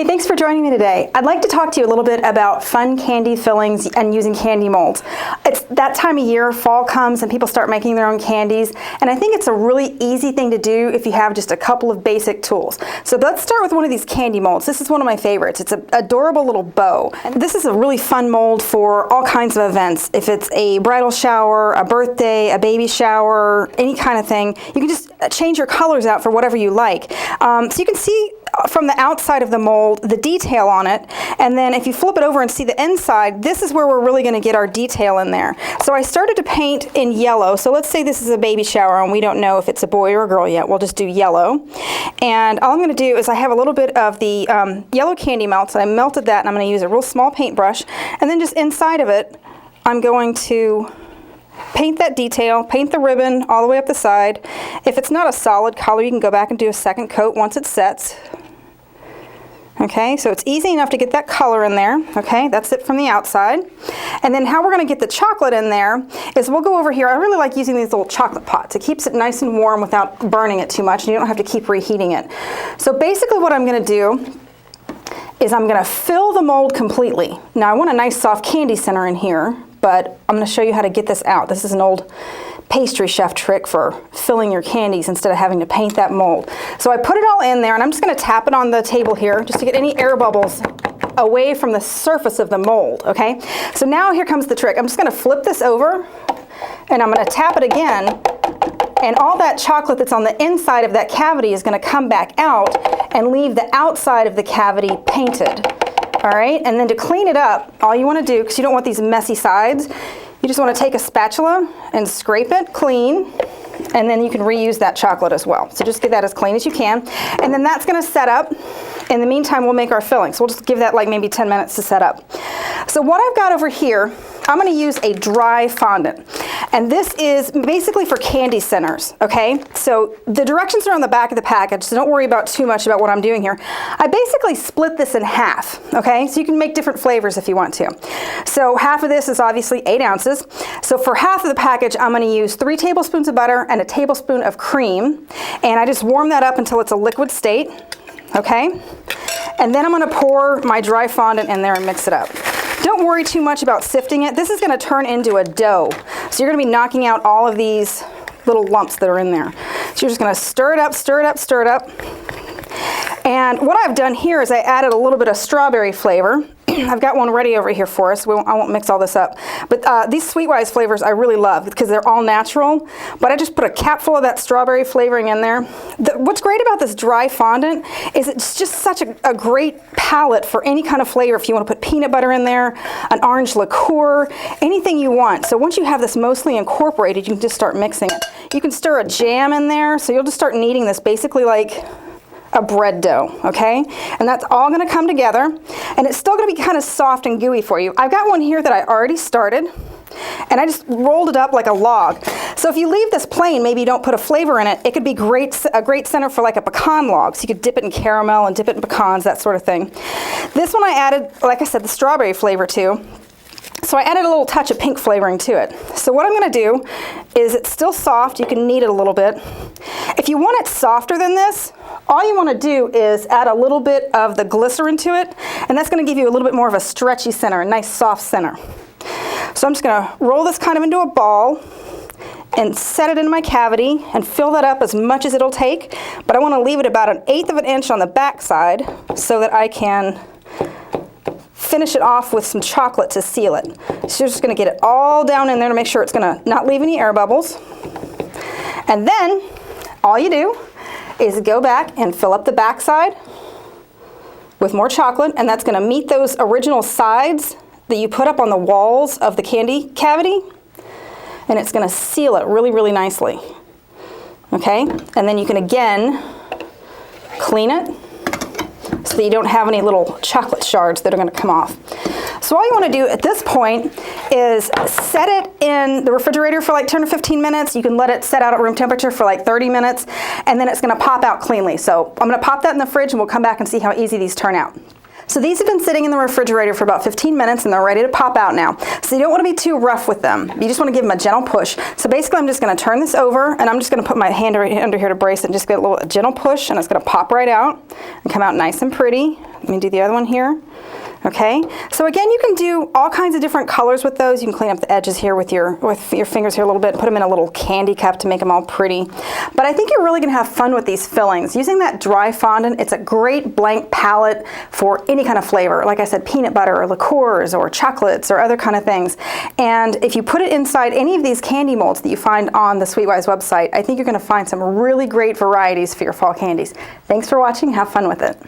Hey, thanks for joining me today. I'd like to talk to you a little bit about fun candy fillings and using candy molds. It's that time of year, fall comes, and people start making their own candies, and I think it's a really easy thing to do if you have just a couple of basic tools. So let's start with one of these candy molds. This is one of my favorites. It's an adorable little bow. And this is a really fun mold for all kinds of events. If it's a bridal shower, a birthday, a baby shower, any kind of thing, you can just change your colors out for whatever you like. So you can see from the outside of the mold the detail on it, and then if you flip it over and see the inside, this is where we're really going to get our detail in there. So I started to paint in yellow. So let's say this is a baby shower and we don't know if it's a boy or a girl yet. We'll just do yellow, and all I'm going to do is I have a little bit of the yellow candy melt, so I melted that, and I'm going to use a real small paintbrush, and then just inside of it I'm going to paint that detail, paint the ribbon all the way up the side. If it's not a solid color, you can go back and do a second coat once it sets. Okay, so it's easy enough to get that color in there. Okay, that's it from the outside. And then how we're going to get the chocolate in there is we'll go over here. I really like using these little chocolate pots. It keeps it nice and warm without burning it too much, and you don't have to keep reheating it. So basically what I'm going to do is I'm going to fill the mold completely. Now I want a nice soft candy center in here, but I'm going to show you how to get this out. This is an old pastry chef trick for filling your candies instead of having to paint that mold. So I put it all in there, and I'm just going to tap it on the table here just to get any air bubbles away from the surface of the mold. Okay, so now here comes the trick. I'm just going to flip this over, and I'm going to tap it again, and all that chocolate that's on the inside of that cavity is going to come back out and leave the outside of the cavity painted. All right, and then to clean it up, all you want to do, because you don't want these messy sides, you just want to take a spatula and scrape it clean, and then you can reuse that chocolate as well. So just get that as clean as you can, and then that's going to set up. In the meantime, we'll make our filling. So we'll just give that like maybe 10 minutes to set up. So what I've got over here, I'm going to use a dry fondant. And this is basically for candy centers, okay? So the directions are on the back of the package, so don't worry about too much about what I'm doing here. I basically split this in half, okay? So you can make different flavors if you want to. So half of this is obviously 8 ounces. So for half of the package, I'm going to use 3 tablespoons of butter and a tablespoon of cream. And I just warm that up until it's a liquid state, okay? And then I'm going to pour my dry fondant in there and mix it up. Don't worry too much about sifting it. This is going to turn into a dough. So you're going to be knocking out all of these little lumps that are in there. So you're just going to stir it up, stir it up, stir it up. And what I've done here is I added a little bit of strawberry flavor. I've got one ready over here for us. I won't mix all this up. But these Sweetwise flavors I really love because they're all natural. But I just put a cap full of that strawberry flavoring in there. What's great about this dry fondant is it's just such a great palette for any kind of flavor. If you want to put peanut butter in there, an orange liqueur, anything you want. So once you have this mostly incorporated, you can just start mixing it. You can stir a jam in there. So you'll just start kneading this basically like a bread dough, okay? And that's all going to come together, and it's still going to be kind of soft and gooey for you. I've got one here that I already started, and I just rolled it up like a log. So if you leave this plain, maybe you don't put a flavor in it, it could be a great center for like a pecan log. So you could dip it in caramel and dip it in pecans, that sort of thing. This one I added, like I said, the strawberry flavor to. So I added a little touch of pink flavoring to it. So what I'm going to do is it's still soft. You can knead it a little bit. If you want it softer than this, all you want to do is add a little bit of the glycerin to it, and that's going to give you a little bit more of a stretchy center, a nice soft center. So I'm just going to roll this kind of into a ball and set it in my cavity and fill that up as much as it'll take, but I want to leave it about 1/8 of an inch on the back side so that I can finish it off with some chocolate to seal it. So you're just going to get it all down in there to make sure it's going to not leave any air bubbles. And then all you do is go back and fill up the back side with more chocolate, and that's going to meet those original sides that you put up on the walls of the candy cavity, and it's going to seal it really, really nicely. Okay? And then you can again clean it so that you don't have any little chocolate shards that are going to come off. So all you want to do at this point is set it in the refrigerator for like 10 or 15 minutes. You can let it set out at room temperature for like 30 minutes, and then it's going to pop out cleanly. So I'm going to pop that in the fridge, and we'll come back and see how easy these turn out. So these have been sitting in the refrigerator for about 15 minutes, and they're ready to pop out now. So you don't want to be too rough with them. You just want to give them a gentle push. So basically I'm just going to turn this over, and I'm just going to put my hand under here to brace it and just get a little gentle push, and it's going to pop right out and come out nice and pretty. Let me do the other one here. Okay, so again, you can do all kinds of different colors with those. You can clean up the edges here with your fingers here a little bit, put them in a little candy cup to make them all pretty. But I think you're really gonna have fun with these fillings. Using that dry fondant, it's a great blank palette for any kind of flavor. Like I said, peanut butter or liqueurs or chocolates or other kind of things. And if you put it inside any of these candy molds that you find on the Sweetwise website, I think you're gonna find some really great varieties for your fall candies. Thanks for watching, have fun with it.